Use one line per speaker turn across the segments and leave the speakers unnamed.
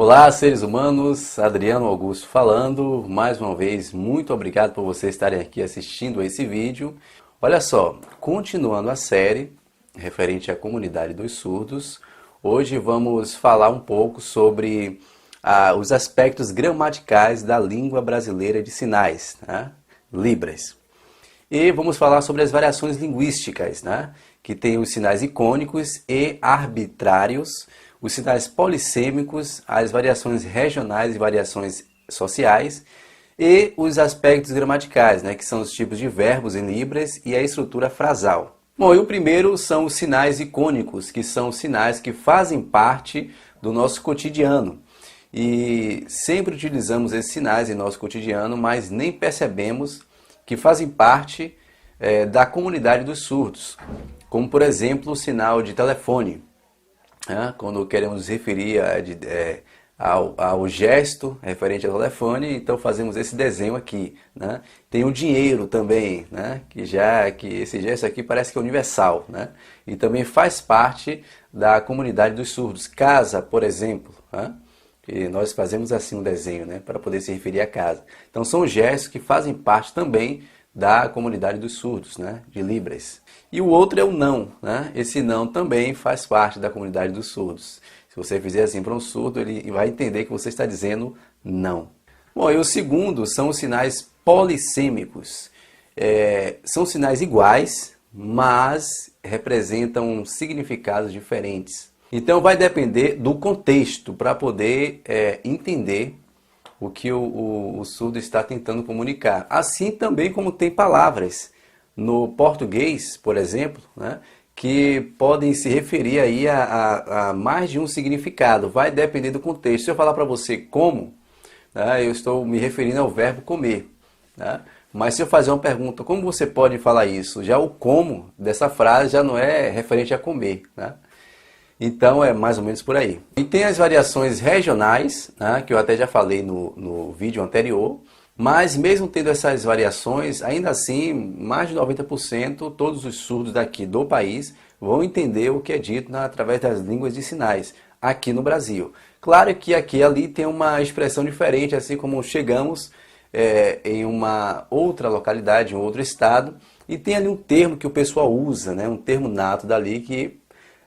Olá, seres humanos, Adriano Augusto falando. Mais uma vez, muito obrigado por vocês estarem aqui assistindo a esse vídeo. Olha só, continuando a série referente à comunidade dos surdos, hoje vamos falar um pouco sobre os aspectos gramaticais da língua brasileira de sinais, né? Libras. E vamos falar sobre as variações linguísticas, né? Que tem os sinais icônicos e arbitrários, os sinais polissêmicos, as variações regionais e variações sociais e os aspectos gramaticais, né, que são os tipos de verbos em Libras e a estrutura frasal. Bom, e o primeiro são os sinais icônicos, que são sinais que fazem parte do nosso cotidiano. E sempre utilizamos esses sinais em nosso cotidiano, mas nem percebemos que fazem parte da comunidade dos surdos. Como, por exemplo, o sinal de telefone. Quando queremos nos referir ao gesto referente ao telefone, então fazemos esse desenho aqui, né? Tem o dinheiro também, né? que esse gesto aqui parece que é universal, né? E também faz parte da comunidade dos surdos. Casa, por exemplo, né? E nós fazemos assim um desenho, né? Para poder se referir a casa. Então são gestos que fazem parte também da comunidade dos surdos, né? De Libras. E o outro é o não, né? Esse não também faz parte da comunidade dos surdos. Se você fizer assim para um surdo, ele vai entender que você está dizendo não. Bom, e o segundo são os sinais polissêmicos. São sinais iguais, mas representam significados diferentes. Então vai depender do contexto para poder entender o que o surdo está tentando comunicar. Assim também como tem palavras no português, por exemplo, né, que podem se referir aí a mais de um significado. Vai depender do contexto. Se eu falar para você como, né, eu estou me referindo ao verbo comer. Né? Mas se eu fazer uma pergunta, como você pode falar isso? Já o como dessa frase já não é referente a comer. Né? Então é mais ou menos por aí. E tem as variações regionais, né, que eu até já falei no vídeo anterior. Mas mesmo tendo essas variações, ainda assim, mais de 90%, todos os surdos daqui do país vão entender o que é dito através das línguas de sinais, aqui no Brasil. Claro que aqui e ali tem uma expressão diferente, assim como chegamos em uma outra localidade, em um outro estado, e tem ali um termo que o pessoal usa, né, um termo nato dali que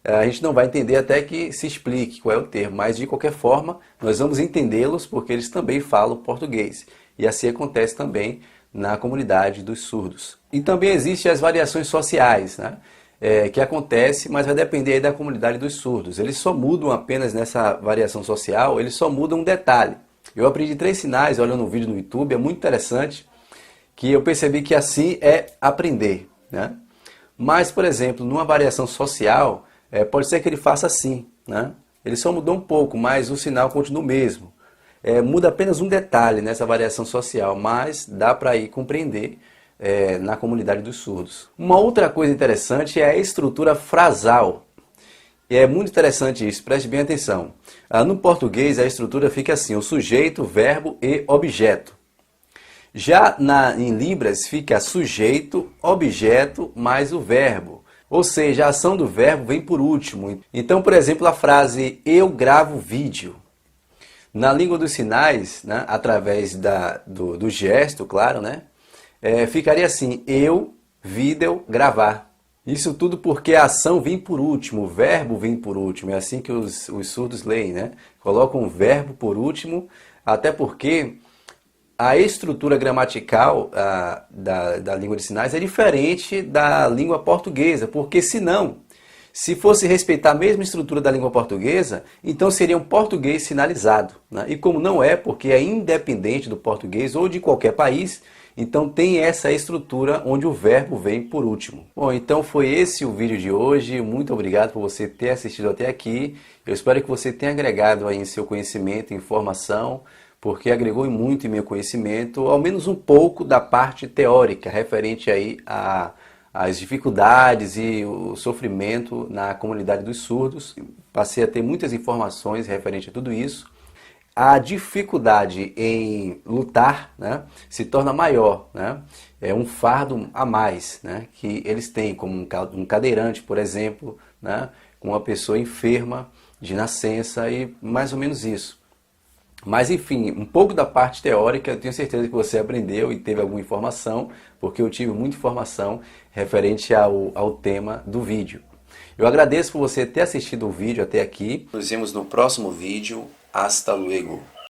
a gente não vai entender até que se explique qual é o termo, mas de qualquer forma nós vamos entendê-los porque eles também falam português. E assim acontece também na comunidade dos surdos. E também existem as variações sociais, né? Que acontece, mas vai depender aí da comunidade dos surdos. Eles só mudam apenas nessa variação social, eles só mudam um detalhe. Eu aprendi 3 sinais, olhando um vídeo no YouTube, é muito interessante, que eu percebi que assim é aprender, né? Mas, por exemplo, numa variação social, pode ser que ele faça assim, né? Ele só mudou um pouco, mas o sinal continua o mesmo. Muda apenas um detalhe nessa variação social, mas dá para ir compreender na comunidade dos surdos. Uma outra coisa interessante é a estrutura frasal. E é muito interessante isso, preste bem atenção. No português a estrutura fica assim, o sujeito, verbo e objeto. Já em Libras fica sujeito, objeto mais o verbo. Ou seja, a ação do verbo vem por último. Então, por exemplo, a frase eu gravo vídeo. Na língua dos sinais, né, através do gesto, claro, né, ficaria assim, eu, vídeo, gravar. Isso tudo porque a ação vem por último, o verbo vem por último, é assim que os surdos leem, né? Colocam o verbo por último, até porque a estrutura gramatical da língua de sinais é diferente da língua portuguesa, porque senão, se fosse respeitar a mesma estrutura da língua portuguesa, então seria um português sinalizado, né? E como não é, porque é independente do português ou de qualquer país, então tem essa estrutura onde o verbo vem por último. Bom, então foi esse o vídeo de hoje. Muito obrigado por você ter assistido até aqui. Eu espero que você tenha agregado aí em seu conhecimento, informação, porque agregou muito em meu conhecimento, ao menos um pouco da parte teórica, referente aí as dificuldades e o sofrimento na comunidade dos surdos. Passei a ter muitas informações referente a tudo isso. A dificuldade em lutar, né, se torna maior, né? É um fardo a mais, né, que eles têm, como um cadeirante, por exemplo, né, com uma pessoa enferma de nascença e mais ou menos isso. Mas enfim, um pouco da parte teórica, eu tenho certeza que você aprendeu e teve alguma informação, porque eu tive muita informação referente ao tema do vídeo. Eu agradeço por você ter assistido o vídeo até aqui. Nos vemos no próximo vídeo. Hasta luego!